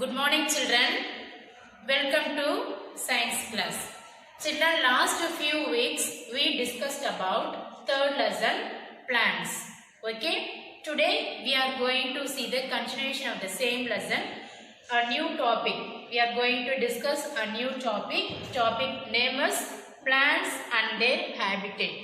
Good morning children. Welcome to science class. Children, last few weeks we discussed about third lesson plants. Okay. Today we are going to see the continuation of the same lesson. A new topic. We are going to discuss a new topic. Topic name is plants and their habitat.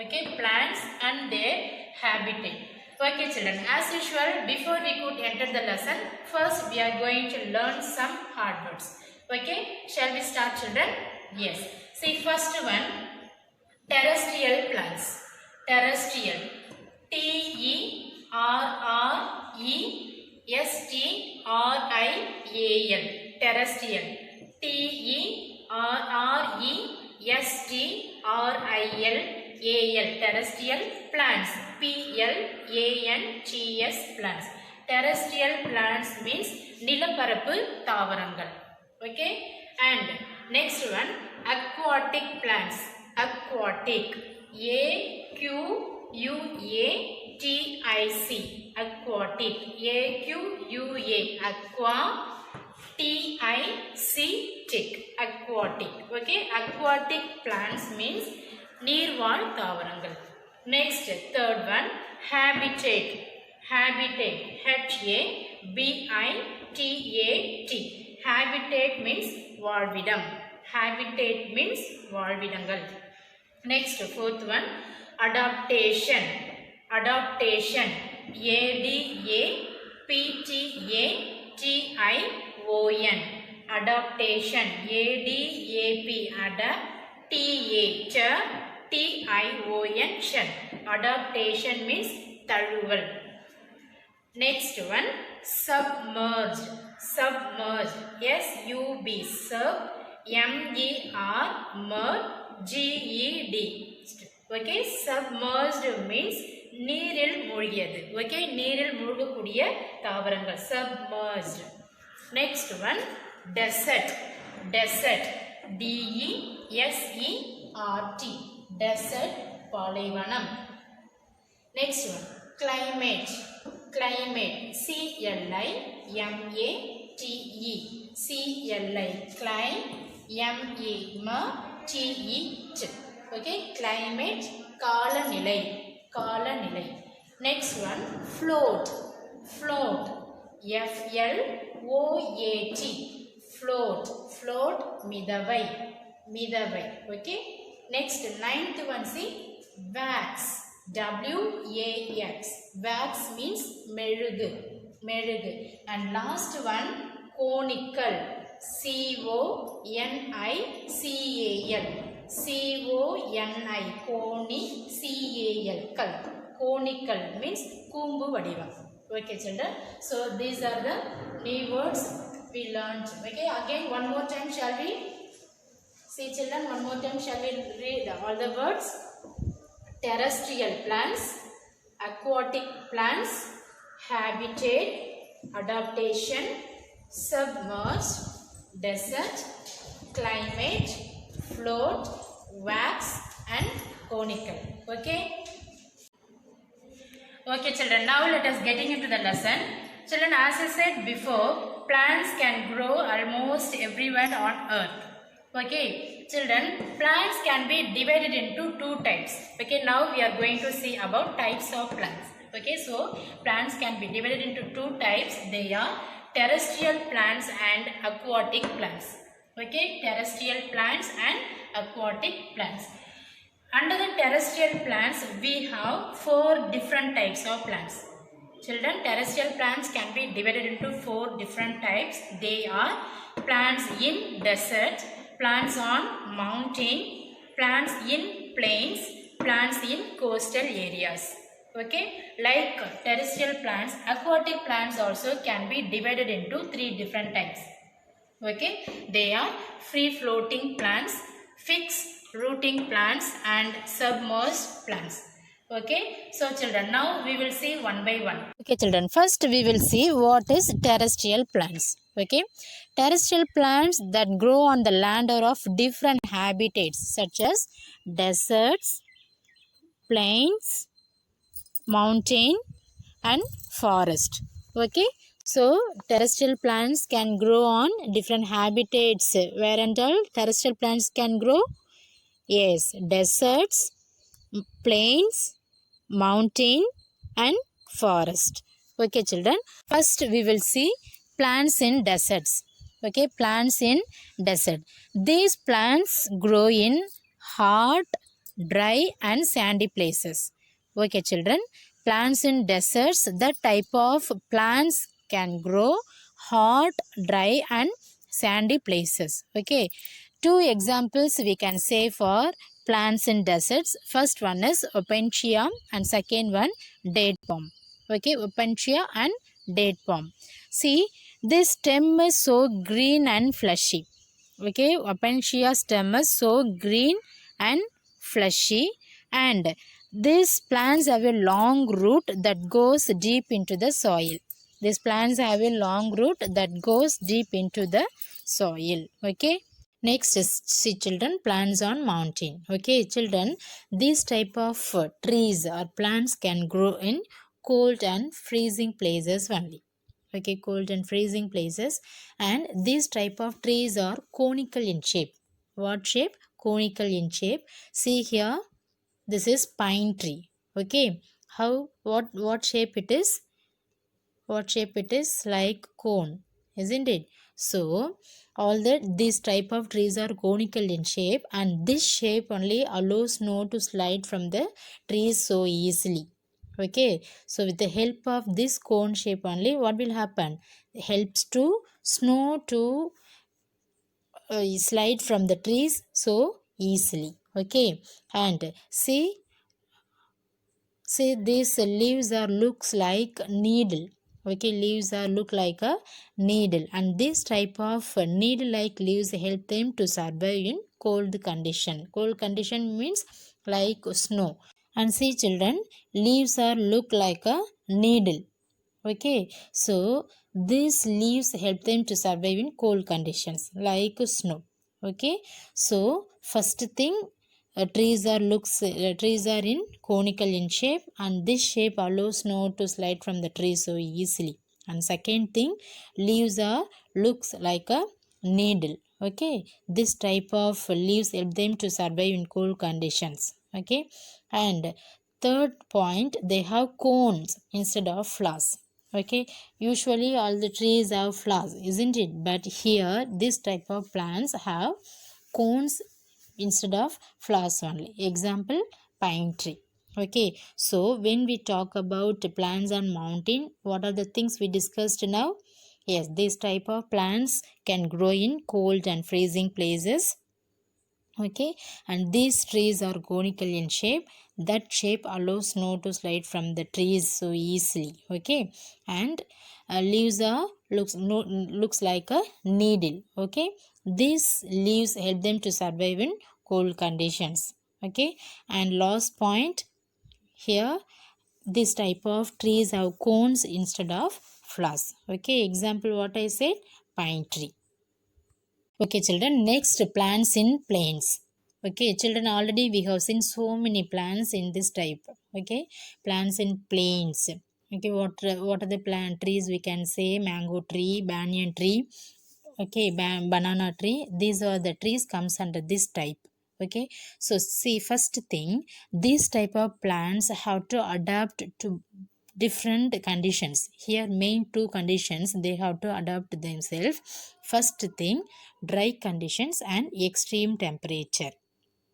Okay. Plants and their habitat. Okay children, as usual, before we could enter the lesson, first we are going to learn some hard words. Okay, shall we start children? Yes. See first one, terrestrial plants. Terrestrial. T-E-R-R-E-S-T-R-I-A-L. Terrestrial. T-E-R-R-E-S-T-R-I-L. A-L, terrestrial plants. P-L-A-N-T-S, plants. Terrestrial plants means நிலப்பரப்பு தாவரங்கள். Okay. And next one, aquatic plants. Aquatic. A-Q-U-A-T-I-C. Aquatic. A-Q-U-A. Aqua. T-I-C. Tick. Aquatic. Okay. Aquatic plants means நீர்வாழ் தாவரங்கள். Next, third one, habitat. Habitat. H-A-B-I-T-A-T. Habitat means வாழ்விடம். Habitat means வாழ்விடங்கள். Next, fourth one, adaptation. Adaptation. A-D-A-P-T-A-T-I-O-N. Adaptation. A-D-A-P. Adapt. T-A. T-I-O-N. Adaptation means தழுவல். Next one, submerged. Submerged. S-U-B. Sub. M-E-R. G-E-D. Okay. Submerged means நீரில் மூழ்கியது. Okay. நீரில் மூழ்கக்கூடிய தாவரங்கள். Submerged. Next one, desert. Desert. D-E-S-E-R-T. Desert, பாலைவனம். Next one, climate. Climate. C-L-I-M-A-T-E. C-L-I. M-E-M-T-E-T. Okay, climate, காலநிலை. காலநிலை. Next one, float. Float. F-L-O-A-T. Float. Float, மிதவை. மிதவை. Okay. Next, ninth one, see, wax. W-A-X. Wax means மெழுகு. மெழுகு. And last one, conical. C-O-N-I-C-A-L. C-O-N-I. Coni. C-A-L. Kal. Conical means கூம்பு வடிவம். Okay children. So these are the new words we learned. Okay, again one more time shall we see children, one more time shall we read all the words. Terrestrial plants, aquatic plants, habitat, adaptation, submerged, desert, climate, float, wax and conical. Okay. Okay children, now let us getting into the lesson. Children, as I said before, plants can grow almost everywhere on earth. Okay, children, plants can be divided into two types. Okay, now we are going to see about types of plants. Okay, so plants can be divided into two types. They are terrestrial plants and aquatic plants. Okay, terrestrial plants and aquatic plants. Under the terrestrial plants, we have four different types of plants. Children, terrestrial plants can be divided into four different types. They are plants in desert, plants on mountain, plants in plains, plants in coastal areas. Okay, like terrestrial plants, aquatic plants also can be divided into three different types. Okay, they are free floating plants, fixed rooting plants and submerged plants. Okay, so children, now we will see one by one. Okay children, first we will see what is terrestrial plants. Okay, terrestrial plants that grow on the land are of different habitats such as deserts, plains, mountain and forest. Okay, So terrestrial plants can grow on different habitats. Where and all terrestrial plants can grow? Yes, deserts, plains, mountain and forest. Okay children, first we will see plants in deserts. Okay, plants in desert. These plants grow in hot, dry and sandy places. Okay children, plants in deserts, the type of plants can grow hot, dry and sandy places. Okay, two examples we can say for plants in deserts. First one is opuntia and second one date palm. Okay, opuntia and date palm. See, this stem is so green and fleshy. Okay, opuntia stem is so green and fleshy, and these plants have a long root that goes deep into the soil. These plants have a long root that goes deep into the soil. Okay, next is, see children, plants on mountain. Okay children, these type of trees or plants can grow in cold and freezing places only. Okay, cold and freezing places. And these type of trees are conical in shape. What shape? Conical in shape. See here, this is pine tree. Okay, how, what shape it is? What shape it is? Like cone, isn't it? So all that these type of trees are conical in shape, and this shape only allows snow to slide from the trees so easily. Okay, so with the help of this cone shape only, what will happen? It helps to snow to slide from the trees so easily. Okay, and see these leaves are looks like needle. Okay, leaves are look like a needle, and this type of needle like leaves help them to survive in cold condition. Cold condition means like snow. And see children, leaves are look like a needle. Okay, so these leaves help them to survive in cold conditions like snow. Okay, so first thing, trees are in conical in shape, and this shape allows snow to slide from the tree so easily. And second thing, leaves are looks like a needle. Okay, this type of leaves help them to survive in cold conditions. Okay, and third point, they have cones instead of flowers. Okay, usually all the trees have flowers, isn't it? But here this type of plants have cones instead of flowers only. Example, pine tree. Okay, so when we talk about plants on mountain, what are the things we discussed now? Yes, this type of plants can grow in cold and freezing places. Okay, and these trees are conical in shape. That shape allows snow to slide from the trees so easily. Okay, and leaves are looks like a needle. Okay, these leaves help them to survive in cold conditions. Okay, and last point, here this type of trees have cones instead of flowers. Okay, example what I said, pine tree. Okay, children, next plants in plains. Okay, children, already we have seen so many plants in this type. Okay, plants in plains. Okay, what are the plant trees? We can say mango tree, banyan tree. Okay, banana tree. These are the trees comes under this type. Okay, so see, first thing, these type of plants have to adapt to different conditions. Here main two conditions they have to adapt themselves. First thing, dry conditions and extreme temperature.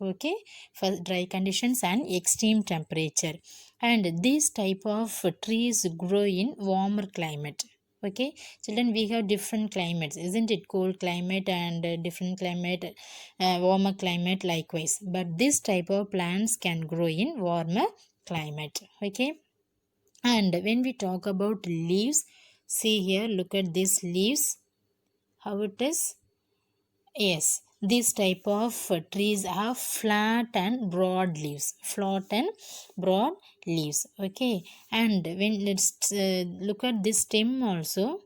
Okay, for dry conditions and extreme temperature. And these type of trees grow in warmer climate. Okay, children, we have different climates, isn't it? Cold climate and different climate, warmer climate likewise, but this type of plants can grow in warmer climate. Okay, and when we talk about leaves, see here, look at these leaves, how it is. Yes, this type of trees have flat and broad leaves. Flat and broad leaves. Okay, and when let's look at this stem also,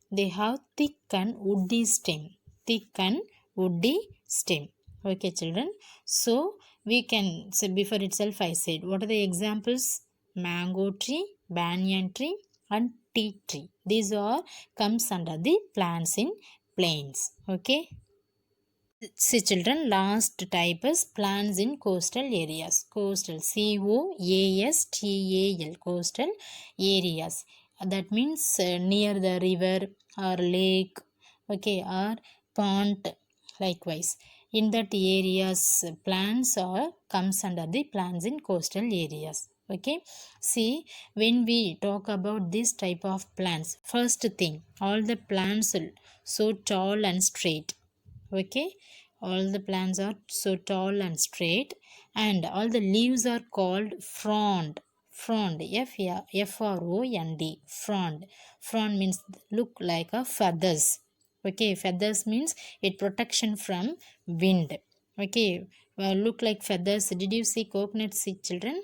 they have thick and woody stem. Thick and woody stem. Okay, children. So we can say, before itself I said, what are the examples? Mango tree, banyan tree, and teak tree. These are comes under the plants in plains. Okay. See children, last type is plants in coastal areas. Coastal, coastal, coastal areas. That means near the river or lake, okay, or pond. Likewise, in that areas, plants are comes under the plants in coastal areas. Okay. See, when we talk about this type of plants, first thing, all the plants are so tall and straight. Okay, all the plants are so tall and straight, and all the leaves are called frond. Frond, frond, frond. Frond means look like a feathers. Okay, feathers means it protection from wind. Okay, look like feathers. Did you see coconut, see children?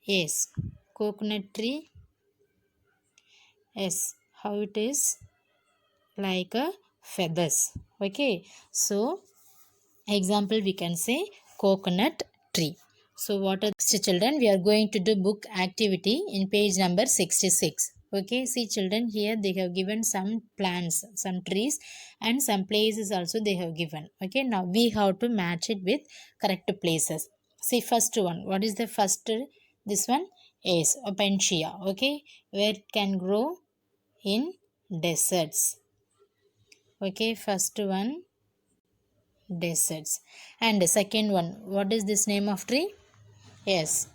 Yes, coconut tree. Yes, how it is like a feathers. Okay, so example we can say coconut tree. So what are the children, we are going to do book activity in page number 66. Okay, see children, here they have given some plants, some trees, and some places also they have given. Okay, now we have to match it with correct places. See first one, what is the first? This one is opentia. Okay, where it can grow in deserts. Okay, first one deserts. And the second one, what is this name of tree? Yes,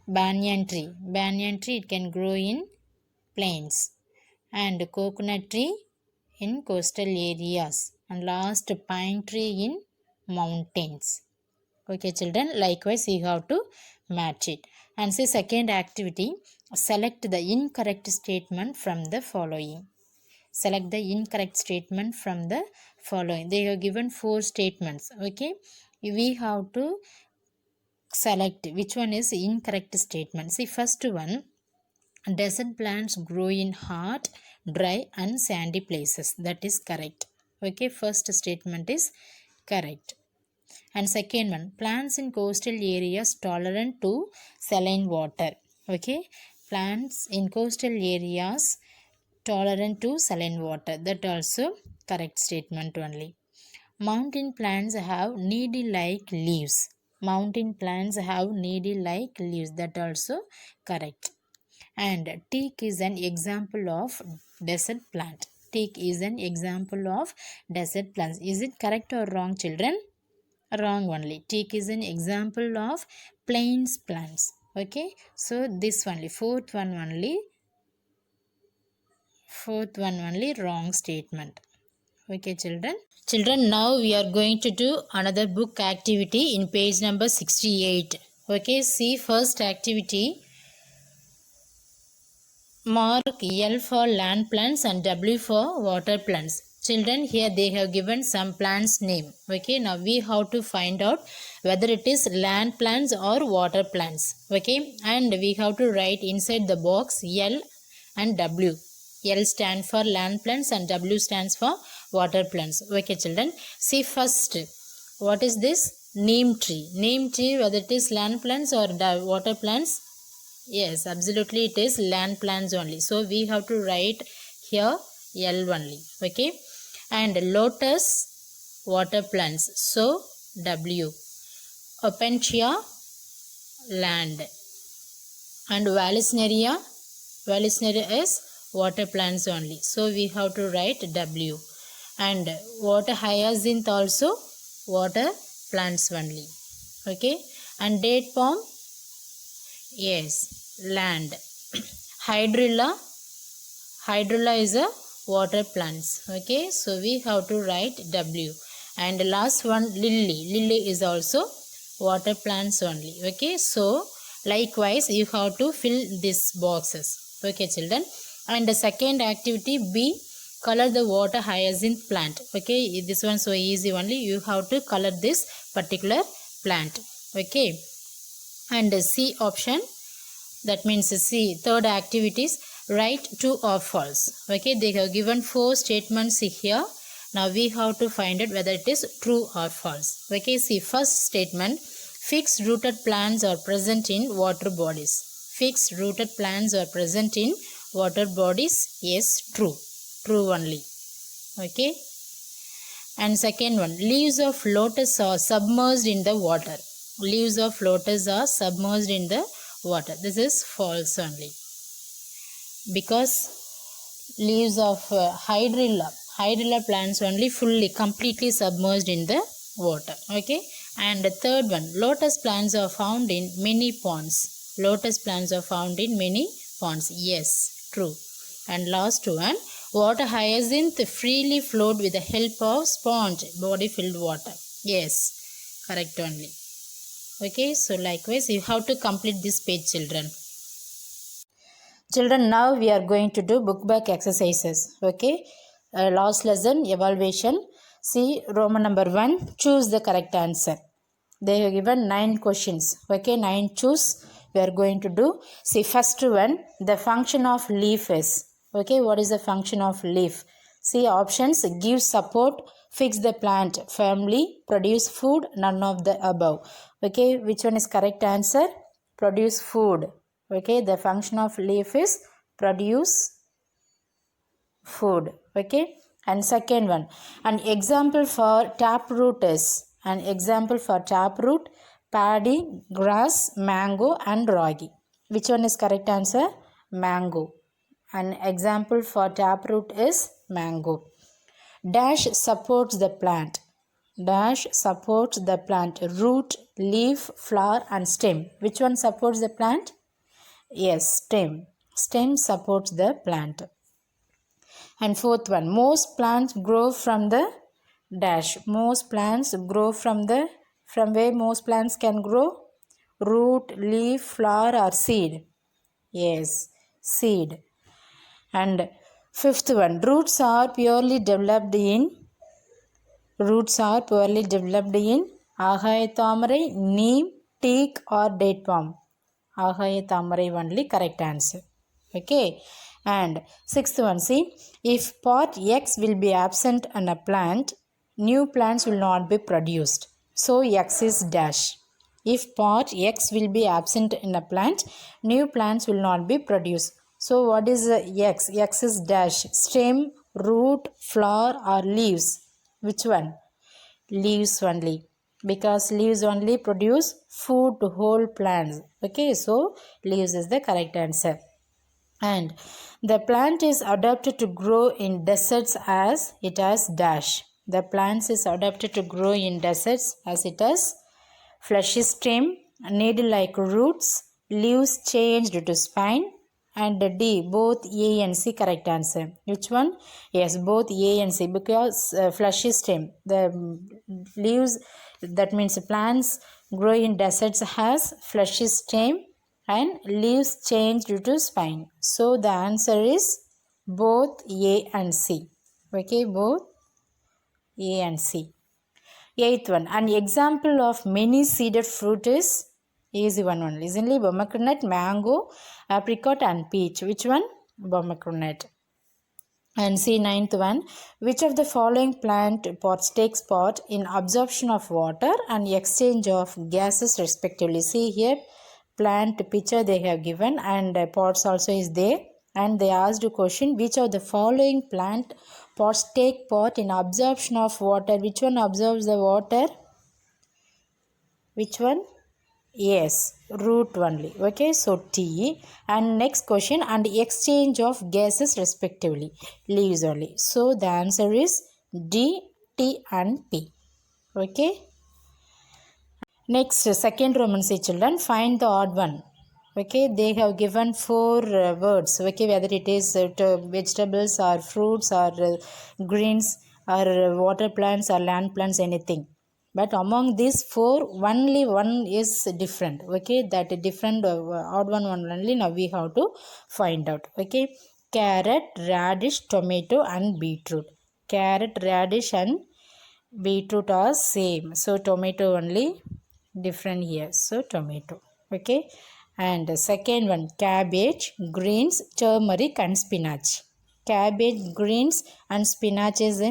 banyan tree. Banyan tree, it can grow in plains. And coconut tree in coastal areas. And last, pine tree in mountains. Okay children, likewise you have to match it. And say second activity, select the incorrect statement from the following. Select the incorrect statement from the following. They have given 4 statements. Okay, we have to select which one is incorrect statement. See first one, desert plants grow in hot, dry and sandy places. That is correct. Okay, first statement is correct. And second one, plants in coastal areas tolerant to saline water. Okay, plants in coastal areas tolerant to saline water. That also correct statement only. Mountain plants have needle-like leaves. Mountain plants have needle-like leaves. That also correct. And teak is an example of desert plant. Teak is an example of desert plants. Is it correct or wrong children? Wrong only. Teak is an example of plains plants. Okay, so this only, fourth one only wrong statement. Okay children. Children, now we are going to do another book activity in page number 68. Okay, see first activity, mark L for land plants and W for water plants. Children, here they have given some plants name. Okay, now we have to find out whether it is land plants or water plants. Okay, and we have to write inside the box L and W. L stands for land plants and W stands for water plants. Okay children, see first, what is this? Neem tree. Neem tree, whether it is land plants or water plants? Yes, absolutely it is land plants only. So we have to write here L only. Okay, and lotus, water plants, so W. Opentia, land. And Vallisneria is water plants only. So we have to write W. And water hyacinth also water plants only. Okay, and date palm, yes, land. Hydrilla is a water plants. Okay, so we have to write W. And last one, lily is also water plants only. Okay, so likewise you have to fill these boxes. Okay children. And the second activity B, color the water hyacinth plant. Okay, this one so easy only, you have to color this particular plant. Okay, and C option, that means C, third activities, write true or false. Okay, they have given 4 statements here. Now we have to find out whether it is true or false. Okay, see first statement, fixed rooted plants are present in water bodies. Fixed rooted plants are present in water bodies? Yes, true. True only. Okay. And second one, leaves of lotus are submerged in the water. Leaves of lotus are submerged in the water. This is false only. Because leaves of hydrilla plants only fully, completely submerged in the water. Okay. And the third one, lotus plants are found in many ponds. Lotus plants are found in many ponds. Yes, true. And last one, water hyacinth freely flowed with the help of sponge, body filled water. Yes, correct only. Okay, so likewise you have to complete this page, children. Children, now we are going to do book back exercises. Okay, last lesson evaluation. See, Roman number 1, choose the correct answer. They have given 9 questions. Okay, 9 choose. We are going to do. See, first one, the function of leaf is. Okay, what is the function of leaf? See, options: give support, fix the plant firmly, produce food, none of the above. Okay, which one is correct answer? Produce food. Okay, the function of leaf is produce food. Okay, and second one, an example for taproot is. An example for taproot: paddy, grass, mango and ragi. Which one is correct answer? Mango. An example for taproot is mango. Dash supports the plant. Dash supports the plant: root, leaf, flower and stem. Which one supports the plant? Yes, stem. Stem supports the plant. And fourth one, most plants grow from the dash. Most plants grow from where most plants can grow? Root, leaf, flower or seed? Yes, seed. And fifth one, roots are purely developed in Agayatamarai, neem, teak or date palm. Agayatamarai only correct answer. Okay. And sixth one, see, if part X will be absent on a plant, new plants will not be produced. So X is dash. If part X will be absent in a plant, new plants will not be produced. So what is X? X is dash. Stem, root, flower or leaves? Which one? Leaves only. Because leaves only produce food to whole plants. Okay, so leaves is the correct answer. And the plant is adapted to grow in deserts as it has dash. The plant is adapted to grow in deserts as it has fleshy stem, needle-like roots, leaves changed to spine, and D, both A and C correct answer. Which one? Yes, both A and C, because fleshy stem, the leaves, that means plants grow in deserts has fleshy stem and leaves change due to spine. So the answer is both A and C. Okay, both A and C. Eighth one, an example of many seeded fruit is easy one only. Isn't pomegranate, mango, apricot and peach. Which one? Pomegranate. And see, ninth one, which of the following plant pots takes part in absorption of water and exchange of gases respectively? See here, plant picture they have given and pots also is there, and they asked a question, which of the following plant pots take part in absorption of water? Which one absorbs the water? Which one? Yes, root only. Okay, so T. And next question, and exchange of gases respectively, leaves only. So the answer is D, T and P. Okay. Next, second Roman, say children, find the odd one. Okay, they have given 4 words. Okay, whether it is vegetables or fruits or greens or water plants or land plants, anything. But among these 4, only one is different. Okay, that different odd one only now we have to find out. Okay, carrot, radish, tomato and beetroot. Carrot, radish and beetroot are same. So tomato only different here. So tomato. Okay. And the second one, cabbage, greens, turmeric and spinach. Cabbage, greens and spinach is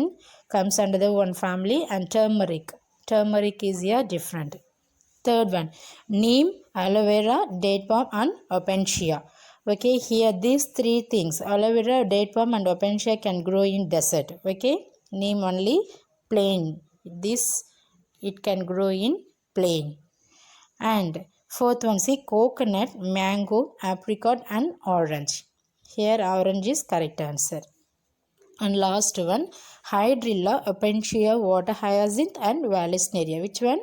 comes under the one family, and turmeric. Turmeric is here different. Third one, neem, aloe vera, date palm and opentia. Okay, here these three things, aloe vera, date palm and opensia can grow in desert. Okay, name only plain. This it can grow in plain. And fourth one, see coconut, mango, apricot and orange. Here orange is correct answer. And last one, hydrilla, opensia, water hyacinth and vallisneria. Which one?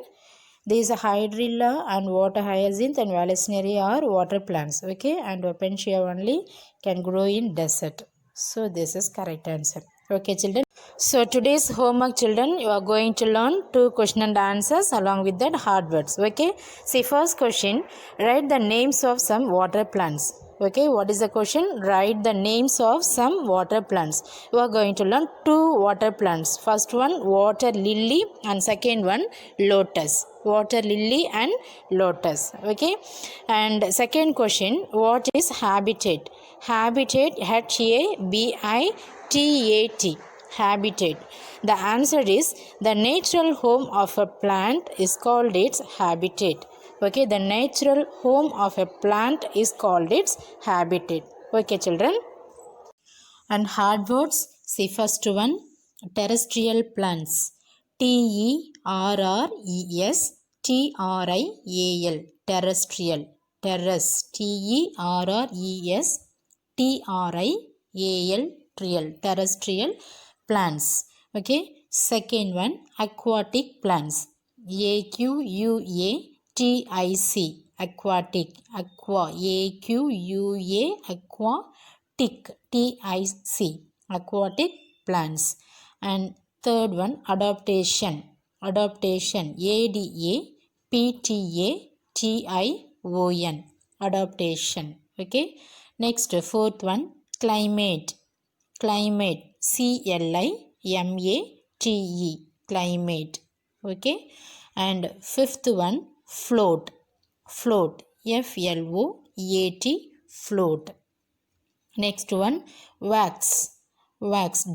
These hydrilla and water hyacinth and vallisneria are water plants. Okay, and opensia only can grow in desert. So this is correct answer. Okay, children. So today's homework, children, you are going to learn 2 question and answers along with that hard words. Okay. See, first question, write the names of some water plants. Okay, what is the question? Write the names of some water plants. You are going to learn 2 water plants. First one, water lily, and second one, lotus. Water lily and lotus. Okay, and second question, what is habitat? Habitat, Habitat. Habitat. The answer is the natural home of a plant is called its habitat. Okay, the natural home of a plant is called its habitat. Okay, children. And hard words. See, first one, terrestrial plants. Terrestrial. Terrestrial. Terrestrial plants. Okay. Second one, aquatic plants. Aquatic. Aquatic. Aquatic plants. And third one, adaptation. Adaptation. Adaptation. Okay. Next, fourth one, climate. Climate. Okay. And fifth one, float. Float. Next one, wax. Wax.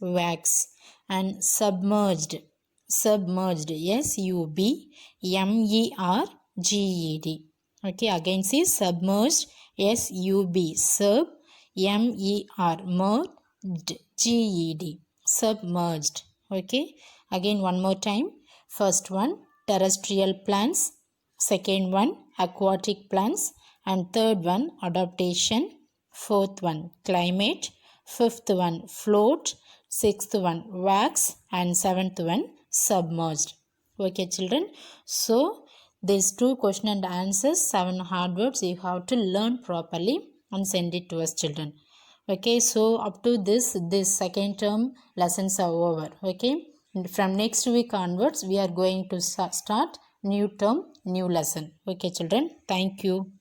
Wax. And submerged. Submerged. Okay, again see submerged. Sub. Merged. Submerged. Okay, again one more time. First one, terrestrial plants. Second one, aquatic plants. And third one, adaptation. Fourth one, climate. Fifth one, float. Sixth one, wax. And seventh one, submerged. Okay, children. So these 2 question and answers, 7 hard words you have to learn properly and send it to us, children. Okay, so up to this second term lessons are over. Okay, and from next week onwards we are going to start new term, new lesson. Okay, children. Thank you.